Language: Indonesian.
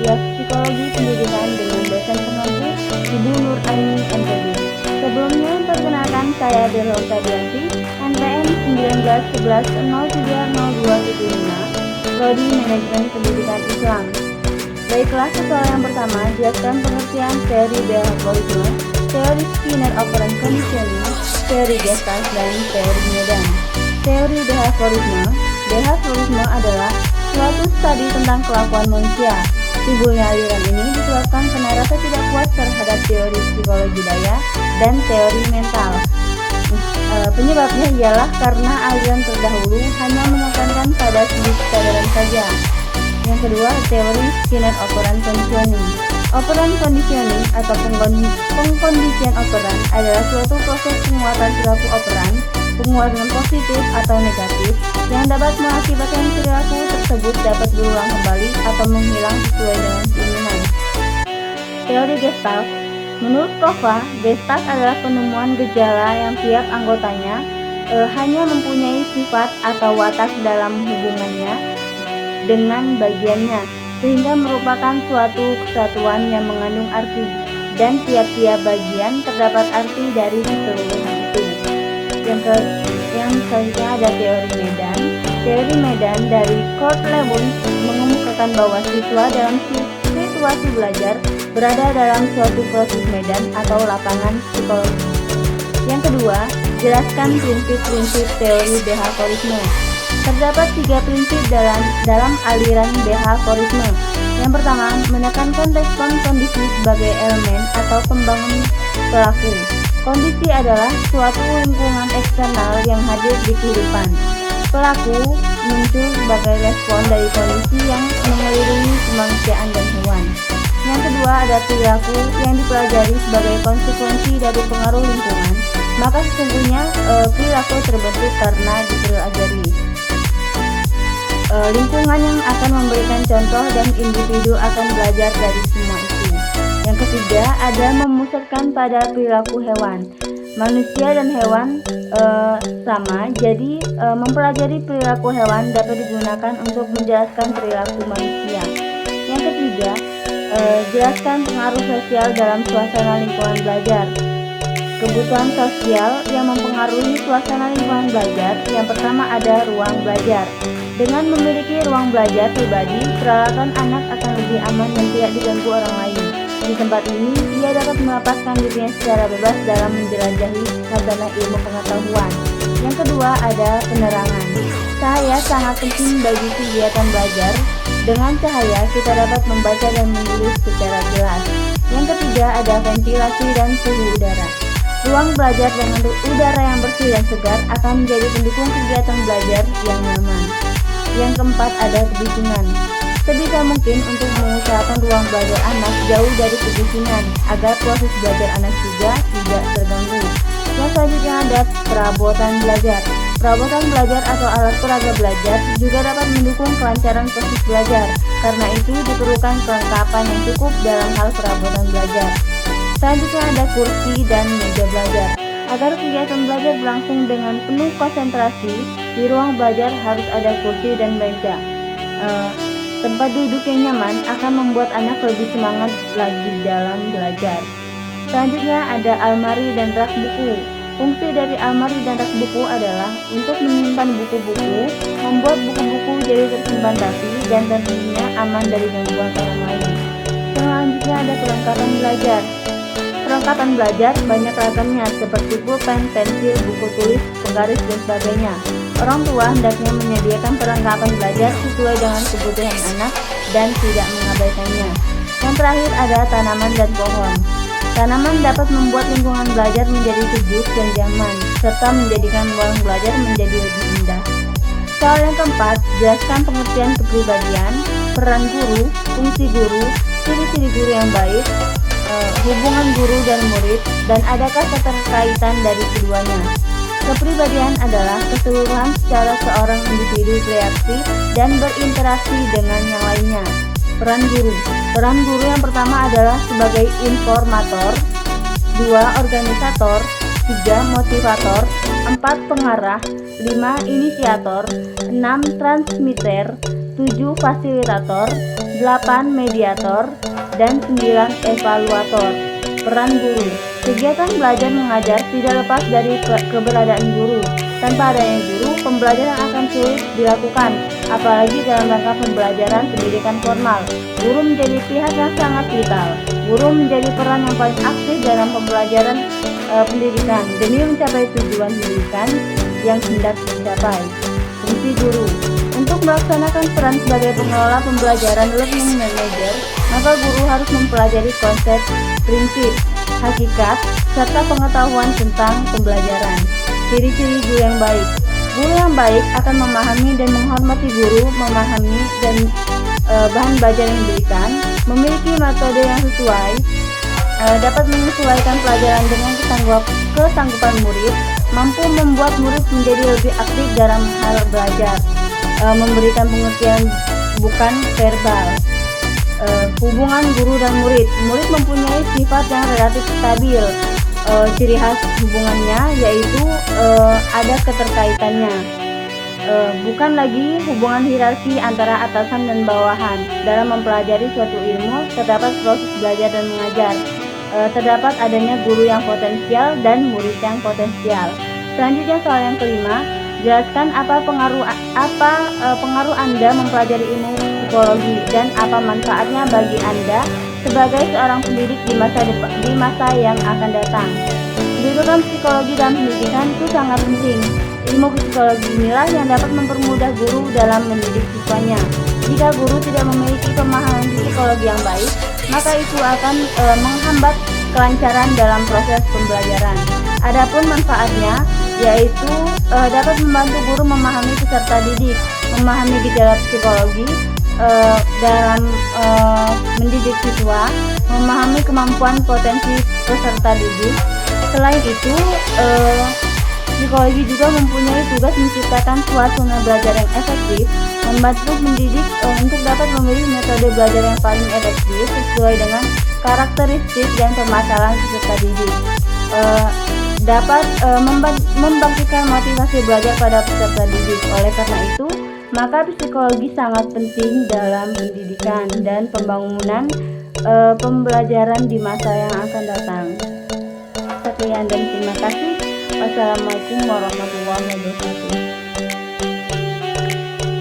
Kuliah Psikologi Pendidikan dengan dosen pengampu Ibu Nur Aini MPD. Sebelumnya, perkenalkan saya Dela Utadianti, NPM 1911030215, Prodi Manajemen Pendidikan Islam. Baiklah, soal yang pertama, jelaskan pengertian teori behaviorisme, teori Skinner operant conditioning, teori Gestalt, dan teori Medan. Teori behaviorisme adalah suatu studi tentang kelakuan manusia. Timbulnya aliran ini disebabkan karena rasa tidak puas terhadap teori psikologi daya dan teori mental. Penyebabnya ialah karena aliran terdahulu hanya menekankan pada segi kesadaran saja. Yang kedua, teori Skinner operant conditioning. Operant conditioning atau pengkondisian operan adalah suatu proses penguatan perilaku operan, penguatan positif atau negatif, yang dapat mengakibatkan perilaku tersebut dapat berulang kembali atau menghilang sesuai dengan keinginan. Teori Gestalt. Menurut Kova, Gestalt adalah penemuan gejala yang tiap anggotanya hanya mempunyai sifat atau watak dalam hubungannya dengan bagiannya, sehingga merupakan suatu kesatuan yang mengandung arti, dan tiap-tiap bagian terdapat arti dari keseluruhan itu. Yang selanjutnya ada teori Medan. Teori Medan dari Kurt Lewin mengemukakan bahwa siswa dalam situasi belajar berada dalam suatu proses medan atau lapangan psikologi. Yang kedua, jelaskan prinsip-prinsip teori behaviorisme. Terdapat 3 prinsip dalam aliran behaviorisme. Yang pertama, menekankan respon kondisi sebagai elemen atau pembangun pelaku. Kondisi adalah suatu lingkungan eksternal yang hadir di kehidupan. Pelaku muncul sebagai respon dari kondisi yang mengelilingi kemanusiaan dan hewan. Yang kedua, ada perilaku yang dipelajari sebagai konsekuensi dari pengaruh lingkungan. Maka sesungguhnya perilaku terbentuk karena dipelajari. Lingkungan yang akan memberikan contoh dan individu akan belajar dari semua itu. Yang ketiga, ada memusatkan pada perilaku hewan. Manusia dan hewan sama, jadi mempelajari perilaku hewan dapat digunakan untuk menjelaskan perilaku manusia. Yang ketiga, jelaskan pengaruh sosial dalam suasana lingkungan belajar. Kebutuhan sosial yang mempengaruhi suasana lingkungan belajar. Yang pertama ada ruang belajar. Dengan memiliki ruang belajar pribadi, peralatan anak akan lebih aman dan tidak diganggu orang lain. Di tempat ini, ia dapat melepaskan dirinya secara bebas dalam menjelajahi khazanah ilmu pengetahuan. Yang kedua ada penerangan. Cahaya sangat penting bagi kegiatan belajar. Dengan cahaya, kita dapat membaca dan menulis secara jelas. Yang ketiga ada ventilasi dan suhu udara. Ruang belajar dengan udara yang bersih dan segar akan menjadi pendukung kegiatan belajar yang nyaman. Yang keempat ada kebisingan. Sebisa mungkin untuk mengusahakan ruang belajar anak jauh dari kebisingan agar proses belajar anak juga tidak terganggu. Yang selanjutnya ada perabotan belajar. Perabotan belajar atau alat peraga belajar juga dapat mendukung kelancaran proses belajar. Karena itu diperlukan kelengkapan yang cukup dalam hal perabotan belajar. Selanjutnya ada kursi dan meja belajar. Agar kegiatan belajar berlangsung dengan penuh konsentrasi, di ruang belajar harus ada kursi dan meja. Tempat duduk yang nyaman akan membuat anak lebih semangat lagi dalam belajar. Selanjutnya ada almari dan rak buku. Fungsi dari almari dan rak buku adalah untuk menyimpan buku-buku, membuat buku-buku jadi tersimpan rapi dan tentunya aman dari gangguan orang lain. Selanjutnya ada perlengkapan belajar. Perlengkapan belajar banyak ragamnya seperti pulpen, pensil, buku tulis, penggaris, dan sebagainya. Orang tua hendaknya menyediakan perlengkapan belajar sesuai dengan kebutuhan anak dan tidak mengabaikannya. Yang terakhir ada tanaman dan pohon. Tanaman dapat membuat lingkungan belajar menjadi sejuk dan nyaman, serta menjadikan ruang belajar menjadi lebih indah. Soal yang keempat, jelaskan pengertian kepribadian, peran guru, fungsi guru, ciri-ciri guru yang baik, hubungan guru dan murid, dan adakah keterkaitan dari keduanya. Kepribadian adalah keseluruhan secara seorang individu bereaksi dan berinteraksi dengan yang lainnya. Peran guru. Peran guru yang pertama adalah sebagai informator, 2 organisator, 3 motivator, 4 pengarah, 5 inisiator, 6 transmitter, 7 fasilitator, 8 mediator, dan 9 evaluator. Peran guru. Kegiatan belajar mengajar tidak lepas dari keberadaan guru. Tanpa adanya guru, pembelajaran akan sulit dilakukan, apalagi dalam rangka pembelajaran pendidikan formal. Guru menjadi pihak yang sangat vital. Guru menjadi peran yang paling aktif dalam pembelajaran pendidikan demi mencapai tujuan pendidikan yang hendak dicapai. Fungsi guru. Untuk melaksanakan peran sebagai pengelola pembelajaran learning manager, maka guru harus mempelajari konsep, prinsip, hakikat, serta pengetahuan tentang pembelajaran. Ciri-ciri guru yang baik. Guru yang baik akan memahami dan menghormati guru, memahami dan bahan belajar yang diberikan, memiliki metode yang sesuai, dapat menyesuaikan pelajaran dengan kesanggupan murid, mampu membuat murid menjadi lebih aktif dalam hal belajar, memberikan pengertian bukan verbal. Hubungan guru dan murid. Murid mempunyai sifat yang relatif stabil. Ciri khas hubungannya yaitu ada keterkaitannya. Bukan lagi hubungan hierarki antara atasan dan bawahan. Dalam mempelajari suatu ilmu, terdapat proses belajar dan mengajar. Terdapat adanya guru yang potensial dan murid yang potensial. Selanjutnya soal yang kelima, jelaskan apa pengaruh Anda mempelajari ilmu psikologi dan apa manfaatnya bagi Anda sebagai seorang pendidik di masa yang akan datang. Kedudukan psikologi dalam pendidikan itu sangat penting. Ilmu psikologi inilah yang dapat mempermudah guru dalam mendidik siswanya. Jika guru tidak memiliki pemahaman psikologi yang baik, maka itu akan menghambat kelancaran dalam proses pembelajaran. Adapun manfaatnya yaitu dapat membantu guru memahami peserta didik, memahami gejala psikologi dalam mendidik siswa, memahami kemampuan potensi peserta didik. Selain itu, psikologi juga mempunyai tugas menciptakan suasana belajar yang efektif, membantu mendidik untuk dapat memilih metode belajar yang paling efektif sesuai dengan karakteristik dan permasalahan peserta didik. Dapat membangkitkan motivasi belajar pada peserta didik. Oleh karena itu, maka psikologi sangat penting dalam pendidikan dan pembangunan pembelajaran di masa yang akan datang. Sekian dan terima kasih. Wassalamualaikum warahmatullahi wabarakatuh.